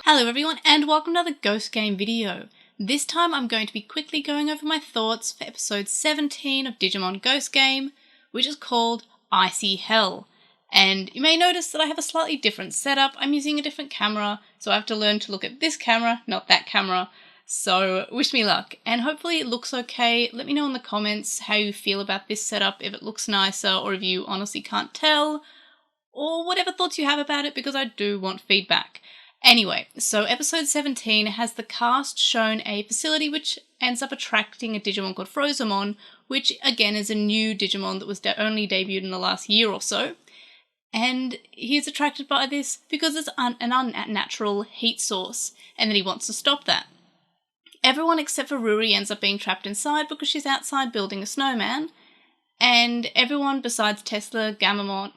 Hello everyone and welcome to another Ghost Game video. This time I'm going to be quickly going over my thoughts for episode 17 of Digimon Ghost Game, which is called Icy Hell. And you may notice that I have a slightly different setup. I'm using a different camera, so I have to learn to look at this camera, not that camera. So wish me luck, and hopefully it looks okay. Let me know in the comments how you feel about this setup, if it looks nicer or if you honestly can't tell, or whatever thoughts you have about it, because I do want feedback. Anyway, so episode 17 has the cast shown a facility which ends up attracting a Digimon called Frozomon, which again is a new Digimon that was only debuted in the last year or so. And he's attracted by this because it's an unnatural heat source, and that he wants to stop that. Everyone except for Ruri ends up being trapped inside because she's outside building a snowman, and everyone besides Tesla Jellymon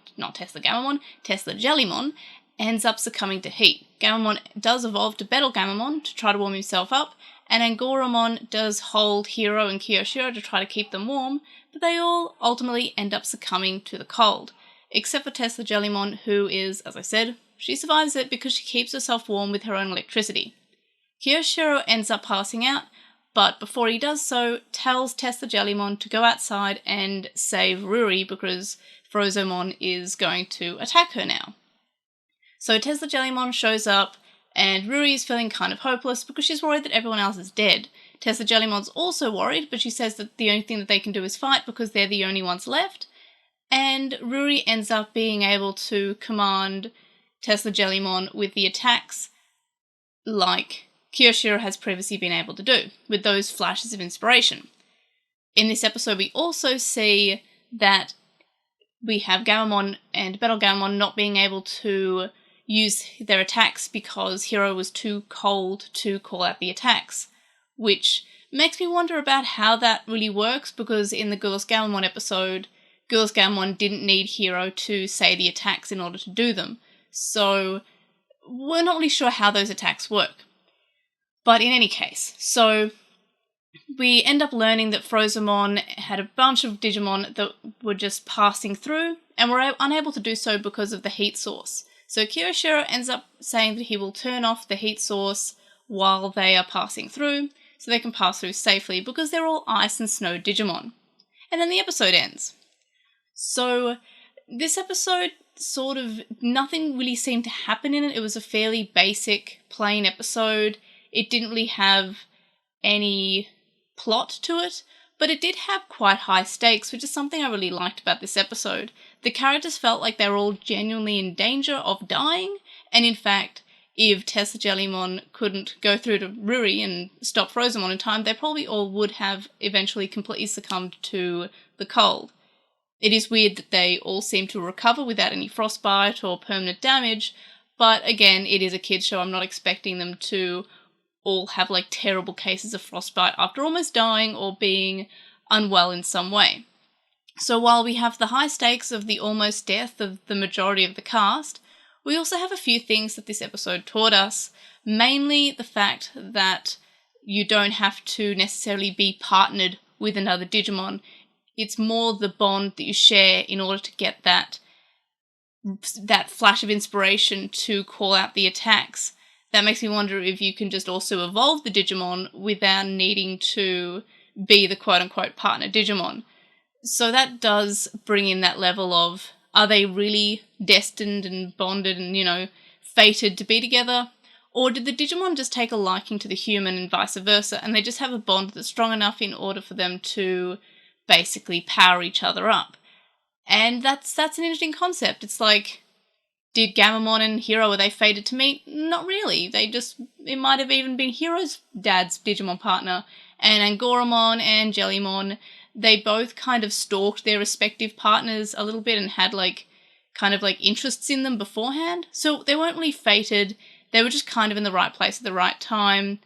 ends up succumbing to heat. Gamamon does evolve to Battle Gamamon to try to warm himself up, and Angoramon does hold Hiro and Kiyoshiro to try to keep them warm, but they all ultimately end up succumbing to the cold. Except for Tesla Jellymon, who is, as I said, she survives it because she keeps herself warm with her own electricity. Kiyoshiro ends up passing out, but before he does so, tells Tesla Jellymon to go outside and save Ruri because Frozomon is going to attack her now. So Tesla Jellymon shows up, and Ruri is feeling kind of hopeless because she's worried that everyone else is dead. Tesla Jellymon's also worried, but she says that the only thing that they can do is fight because they're the only ones left. And Ruri ends up being able to command Tesla Jellymon with the attacks like Kiyoshiro has previously been able to do, with those flashes of inspiration. In this episode we also see that we have Gamamon and Battle Gamamon not being able to use their attacks because Hiro was too cold to call out the attacks, which makes me wonder about how that really works, because in the Gulas Gamamon episode, Gulas Gamamon didn't need Hiro to say the attacks in order to do them, so we're not really sure how those attacks work. But in any case, so we end up learning that Frozomon had a bunch of Digimon that were just passing through, and were unable to do so because of the heat source. So Kiyoshiro ends up saying that he will turn off the heat source while they are passing through, so they can pass through safely because they're all ice and snow Digimon. And then the episode ends. So this episode, sort of, nothing really seemed to happen in it. It was a fairly basic, plain episode. It didn't really have any plot to it, but it did have quite high stakes, which is something I really liked about this episode. The characters felt like they were all genuinely in danger of dying, and in fact, if Tesla Jellymon couldn't go through to Ruri and stop Frozomon in time, they probably all would have eventually completely succumbed to the cold. It is weird that they all seem to recover without any frostbite or permanent damage, but again, it is a kids show. I'm not expecting them to all have like terrible cases of frostbite after almost dying or being unwell in some way. So while we have the high stakes of the almost death of the majority of the cast, we also have a few things that this episode taught us, mainly the fact that you don't have to necessarily be partnered with another Digimon. It's more the bond that you share in order to get that flash of inspiration to call out the attacks. That makes me wonder if you can just also evolve the Digimon without needing to be the quote-unquote partner Digimon. So that does bring in that level of, are they really destined and bonded and, fated to be together? Or did the Digimon just take a liking to the human and vice versa, and they just have a bond that's strong enough in order for them to basically power each other up? And that's an interesting concept. It's like, did Gamamon and Hiro, were they fated to meet? Not really. It might have even been Hiro's dad's Digimon partner. And Angoramon and Jellymon, they both kind of stalked their respective partners a little bit and had interests in them beforehand. So they weren't really fated. They were just kind of in the right place at the right time.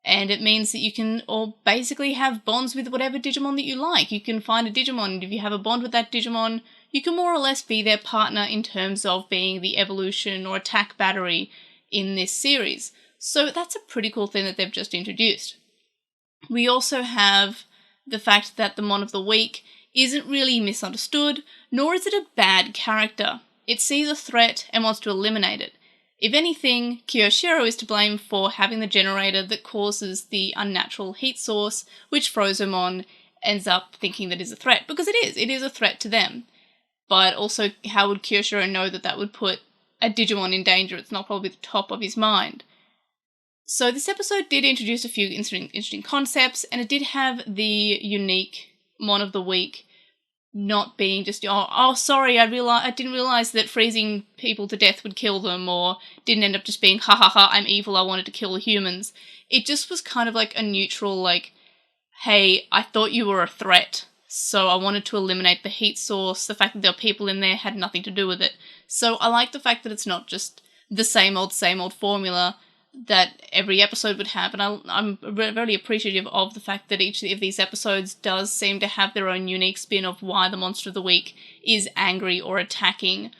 And it means that you can all basically have bonds with whatever Digimon that you like. You can find a Digimon, and if you have a bond with that Digimon, you can more or less be their partner in terms of being the evolution or attack battery in this series. So that's a pretty cool thing that they've just introduced. We also have the fact that the Mon of the Week isn't really misunderstood, nor is it a bad character. It sees a threat and wants to eliminate it. If anything, Kyoshiro is to blame for having the generator that causes the unnatural heat source, which Frozomon ends up thinking that is a threat, because it is a threat to them. But also, how would Kyoshiro know that that would put a Digimon in danger? It's not probably the top of his mind. So this episode did introduce a few interesting concepts, and it did have the unique Mon of the Week not being just, sorry, I didn't realize that freezing people to death would kill them, or didn't end up just being, ha ha ha, I'm evil, I wanted to kill the humans. It just was kind of like a neutral, like, hey, I thought you were a threat, so I wanted to eliminate the heat source. The fact that there were people in there had nothing to do with it. So I like the fact that it's not just the same old formula that every episode would have, and I'm very appreciative of the fact that each of these episodes does seem to have their own unique spin of why the monster of the week is angry or attacking,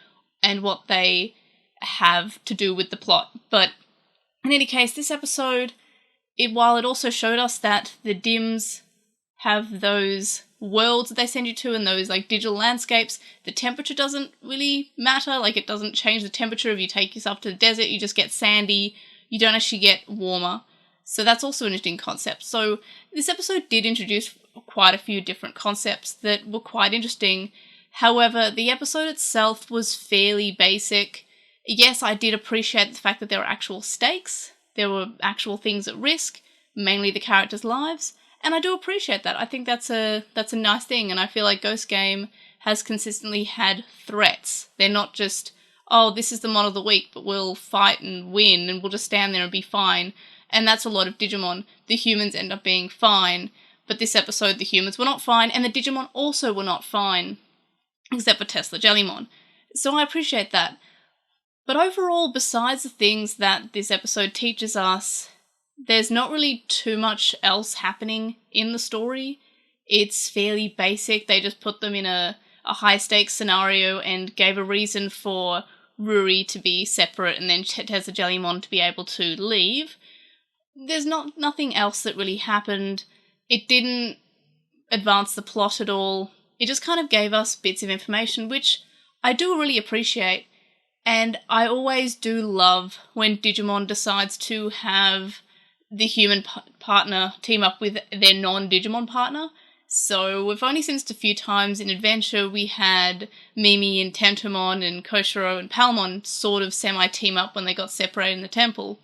and what they have to do with the plot. But in any case, this episode, while it also showed us that the Dims have those worlds that they send you to and those like digital landscapes, the temperature doesn't really matter. Like, it doesn't change the temperature. If you take yourself to the desert, you just get sandy. You don't actually get warmer. So that's also an interesting concept. So this episode did introduce quite a few different concepts that were quite interesting. However, the episode itself was fairly basic. Yes, I did appreciate the fact that there were actual stakes. There were actual things at risk, mainly the characters' lives. And I do appreciate that. I think that's a nice thing. And I feel like Ghost Game has consistently had threats. They're not just, oh, this is the Mon of the Week, but we'll fight and win and we'll just stand there and be fine. And that's a lot of Digimon. The humans end up being fine, but this episode the humans were not fine, and the Digimon also were not fine, except for Tesla Jellymon. So I appreciate that. But overall, besides the things that this episode teaches us, there's not really too much else happening in the story. It's fairly basic. They just put them in a high-stakes scenario and gave a reason for Ruri to be separate and then Tesla Jellymon to be able to leave. There's nothing else that really happened. It didn't advance the plot at all. It just kind of gave us bits of information, which I do really appreciate. And I always do love when Digimon decides to have the human partner team up with their non-Digimon partner. So we've only seen this a few times in Adventure. We had Mimi and Tentomon and Koshiro and Palmon sort of semi-team up when they got separated in the temple.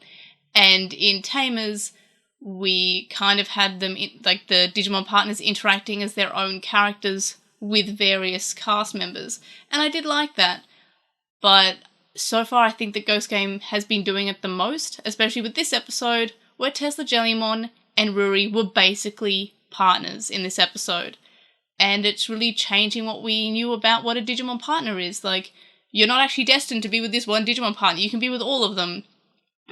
And in Tamers, we kind of had them, like the Digimon partners interacting as their own characters with various cast members. And I did like that. But so far I think that Ghost Game has been doing it the most, especially with this episode, where Tesla Jellymon and Ruri were basically partners in this episode. And it's really changing what we knew about what a Digimon partner is. Like, you're not actually destined to be with this one Digimon partner. You can be with all of them,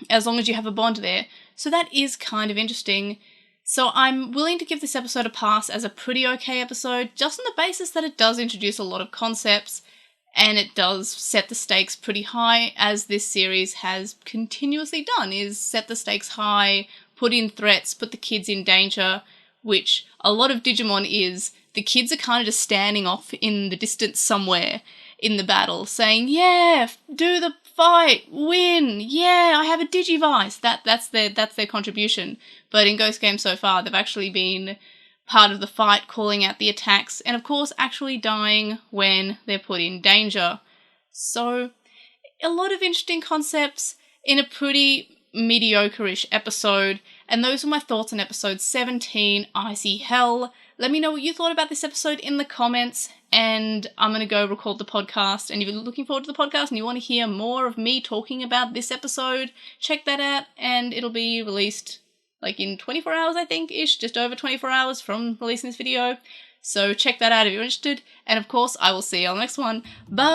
as long as you have a bond there. So that is kind of interesting. So I'm willing to give this episode a pass as a pretty okay episode, just on the basis that it does introduce a lot of concepts, and it does set the stakes pretty high, as this series has continuously done, is set the stakes high, put in threats, put the kids in danger, which a lot of Digimon is. The kids are kind of just standing off in the distance somewhere in the battle, saying, yeah, do the fight, win, yeah, I have a Digivice. That's their contribution. But in Ghost Game so far, they've actually been part of the fight, calling out the attacks, and of course actually dying when they're put in danger. So, a lot of interesting concepts in a pretty mediocre-ish episode, and those were my thoughts on episode 17, Icy Hell. Let me know what you thought about this episode in the comments, and I'm going to go record the podcast. And if you're looking forward to the podcast and you want to hear more of me talking about this episode, check that out, and it'll be released like in 24 hours, I think-ish, just over 24 hours from releasing this video. So check that out if you're interested, and of course, I will see you on the next one. Bye!